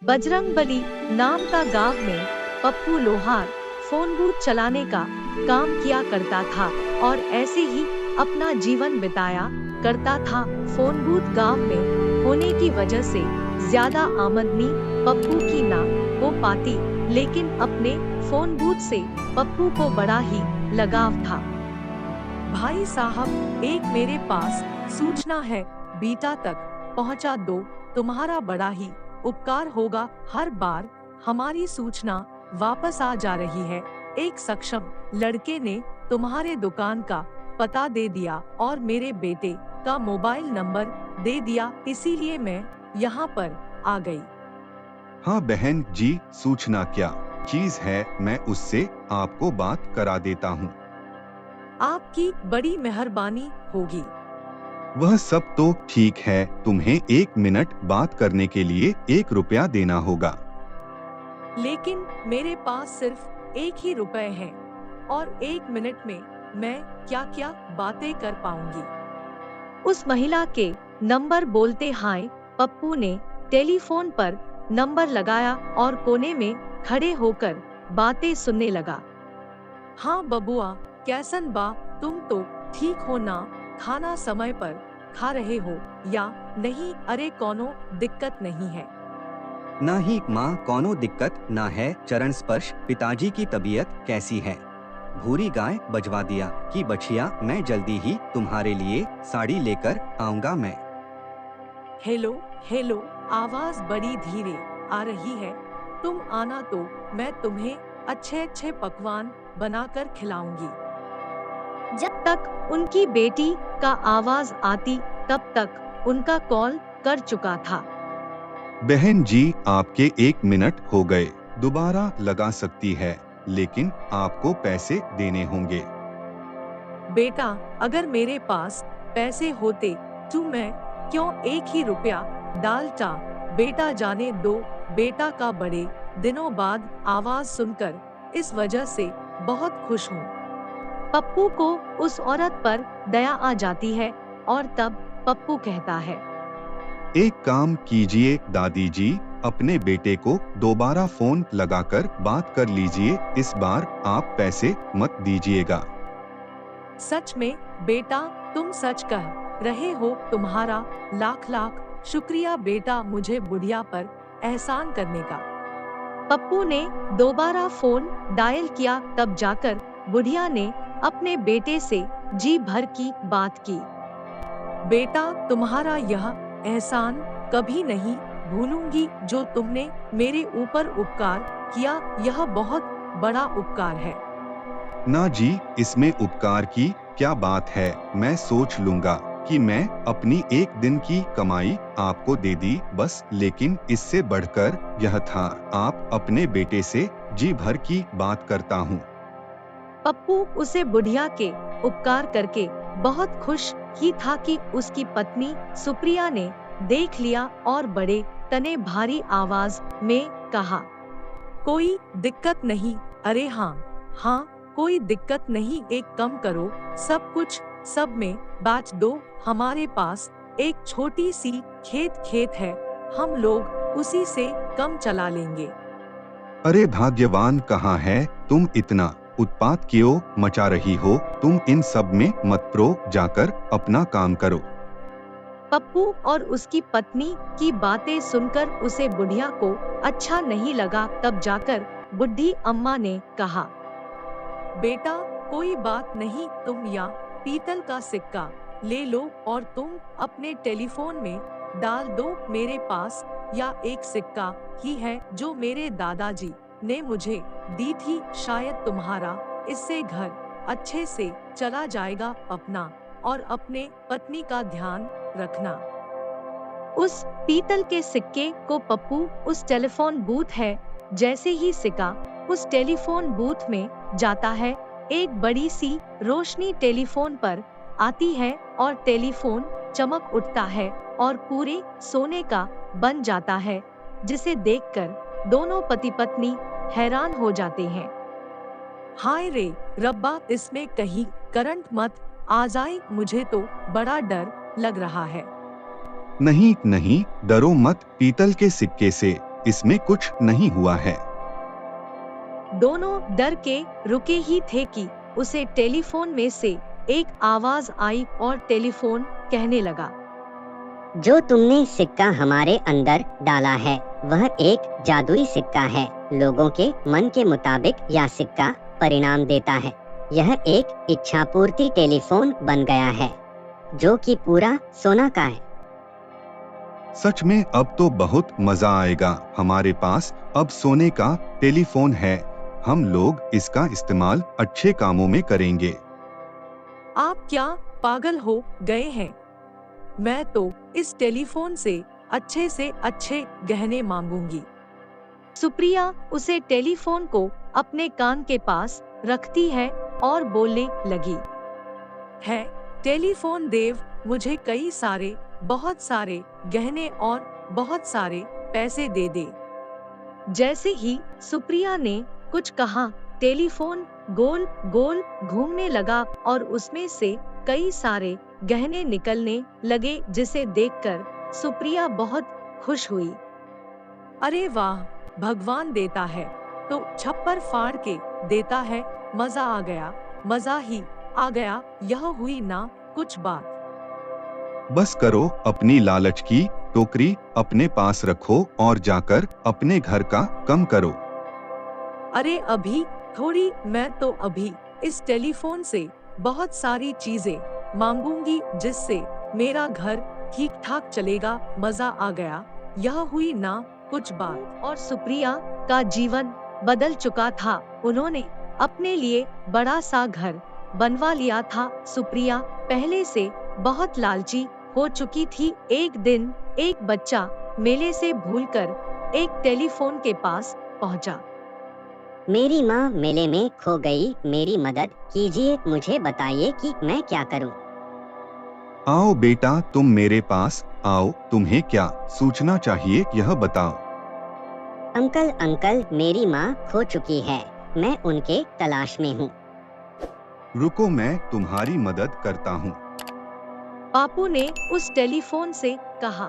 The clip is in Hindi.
बजरंगबली नाम का गांव में पप्पू लोहार फोन बूथ चलाने का काम किया करता था और ऐसे ही अपना जीवन बिताया करता था। फोन बूथ गांव में होने की वजह से ज्यादा आमदनी पप्पू की ना हो पाती, लेकिन अपने फोन बूथ से पप्पू को बड़ा ही लगाव था। भाई साहब, एक मेरे पास सूचना है, बीटा तक पहुंचा दो, तुम्हारा बड़ा ही उपकार होगा। हर बार हमारी सूचना वापस आ जा रही है। एक सक्षम लड़के ने तुम्हारे दुकान का पता दे दिया और मेरे बेटे का मोबाइल नंबर दे दिया, इसीलिए मैं यहाँ पर आ गई। हाँ बहन जी, सूचना क्या चीज है, मैं उससे आपको बात करा देता हूँ। आपकी बड़ी मेहरबानी होगी। वह सब तो ठीक है, तुम्हें 1 मिनट बात करने के लिए 1 रुपया देना होगा। लेकिन मेरे पास सिर्फ 1 ही रुपए है और 1 मिनट में मैं क्या क्या बातें कर पाऊंगी। उस महिला के नंबर बोलते हाय पप्पू ने टेलीफोन पर नंबर लगाया और कोने में खड़े होकर बातें सुनने लगा। हाँ बबुआ, कैसन बा, तुम तो ठीक हो ना? खाना समय पर खा रहे हो या नहीं? अरे कोनो दिक्कत नहीं है। ना ही माँ, कोनो दिक्कत ना है। चरण स्पर्श। पिताजी की तबीयत कैसी है? भूरी गाय बजवा दिया कि बछिया, मैं जल्दी ही तुम्हारे लिए साड़ी लेकर आऊंगा मैं। हेलो हेलो, आवाज बड़ी धीरे आ रही है। तुम आना तो मैं तुम्हें अच्छे अच्छे पकवान बनाकर खिलाऊंगी। जब तक उनकी बेटी का आवाज आती तब तक उनका कॉल कर चुका था। बहन जी, आपके 1 मिनट हो गए, दोबारा लगा सकती है, लेकिन आपको पैसे देने होंगे। बेटा, अगर मेरे पास पैसे होते तो मैं क्यों 1 ही रुपया डालता? बेटा जाने दो। बेटा का बड़े दिनों बाद आवाज सुनकर इस वजह से बहुत खुश हूँ। पप्पू को उस औरत पर दया आ जाती है और तब पप्पू कहता है, एक काम कीजिए दादी जी, अपने बेटे को दोबारा फोन लगाकर बात कर लीजिए, इस बार आप पैसे मत दीजिएगा। सच में बेटा, तुम सच कह रहे हो। तुम्हारा लाख लाख शुक्रिया बेटा, मुझे बुढ़िया पर एहसान करने का। पप्पू ने दोबारा फोन डायल किया, तब जाकर बुढ़िया ने अपने बेटे से जी भर की बात की। बेटा, तुम्हारा यह एहसान कभी नहीं भूलूंगी जो तुमने मेरे ऊपर उपकार किया। यह बहुत बड़ा उपकार है। ना जी, इसमें उपकार की क्या बात है, मैं सोच लूंगा कि मैं अपनी 1 दिन की कमाई आपको दे दी बस, लेकिन इससे बढ़कर यह था, आप अपने बेटे से जी भर की बात करता हूँ। पप्पू उसे बुढ़िया के उपकार करके बहुत खुश ही था कि उसकी पत्नी सुप्रिया ने देख लिया और बड़े तने भारी आवाज में कहा, कोई दिक्कत नहीं। अरे हाँ हाँ, कोई दिक्कत नहीं। एक कम करो, सब कुछ सब में बांट दो। हमारे पास एक छोटी सी खेत है, हम लोग उसी से कम चला लेंगे। अरे भाग्यवान कहाँ है, तुम इतना उत्पात क्यों मचा रही हो? तुम इन सब में मत पड़ो, जाकर अपना काम करो। पप्पू और उसकी पत्नी की बातें सुनकर उसे बुढ़िया को अच्छा नहीं लगा। तब जाकर बुढ़ी अम्मा ने कहा, बेटा कोई बात नहीं, तुम या पीतल का सिक्का ले लो और तुम अपने टेलीफोन में डाल दो। मेरे पास या एक सिक्का ही है जो मेरे दादाजी ने मुझे दी थी, शायद तुम्हारा इससे घर अच्छे से चला जाएगा। अपना और अपने पत्नी का ध्यान रखना। उस पीतल के सिक्के को पप्पू उस टेलीफोन बूथ है, जैसे ही सिक्का उस टेलीफोन बूथ में जाता है, एक बड़ी सी रोशनी टेलीफोन पर आती है और टेलीफोन चमक उठता है और पूरे सोने का बन जाता है, जिसे देखकर दोनों पति पत्नी हैरान हो जाते हैं। हाय रे रब्बा, इसमें कहीं करंट मत आ जाए, मुझे तो बड़ा डर लग रहा है। नहीं नहीं, डरो मत, पीतल के सिक्के से इसमें कुछ नहीं हुआ है। दोनों डर के रुके ही थे कि उसे टेलीफोन में से एक आवाज आई और टेलीफोन कहने लगा, जो तुमने सिक्का हमारे अंदर डाला है वह एक जादुई सिक्का है। लोगों के मन के मुताबिक यह सिक्का परिणाम देता है। यह एक इच्छा पूर्ति टेलीफोन बन गया है जो कि पूरा सोना का है। सच में अब तो बहुत मजा आएगा। हमारे पास अब सोने का टेलीफोन है। हम लोग इसका इस्तेमाल अच्छे कामों में करेंगे। आप क्या पागल हो गए हैं? मैं तो इस टेलीफोन से अच्छे गहने मांगूंगी। सुप्रिया उसे टेलीफोन को अपने कान के पास रखती है और बोलने लगी, है टेलीफोन देव, मुझे बहुत सारे गहने और बहुत सारे पैसे दे दे। जैसे ही सुप्रिया ने कुछ कहा, टेलीफोन गोल गोल घूमने लगा और उसमें से कई सारे गहने निकलने लगे, जिसे देखकर सुप्रिया बहुत खुश हुई। अरे वाह, भगवान देता है तो छप्पर फाड़ के देता है। मजा ही आ गया। यह हुई ना कुछ बात। बस करो, अपनी लालच की टोकरी अपने पास रखो और जाकर अपने घर का कम करो। अरे अभी थोड़ी, मैं तो अभी इस टेलीफोन से बहुत सारी चीजें मांगूंगी जिससे मेरा घर ठीक ठाक चलेगा। मजा आ गया। यह हुई ना कुछ बात। और सुप्रिया का जीवन बदल चुका था। उन्होंने अपने लिए बड़ा सा घर बनवा लिया था। सुप्रिया पहले से बहुत लालची हो चुकी थी। एक दिन एक बच्चा मेले से भूलकर एक टेलीफोन के पास पहुंचा। मेरी माँ मेले में खो गई, मेरी मदद कीजिए। मुझे बताइए कि मैं क्या करूँ। आओ बेटा, तुम मेरे पास आओ। तुम्हें क्या सूचना चाहिए, यह बताओ। अंकल, मेरी माँ खो चुकी है। मैं उनके तलाश में हूँ। रुको, मैं तुम्हारी मदद करता हूँ। पापू ने उस टेलीफोन से कहा।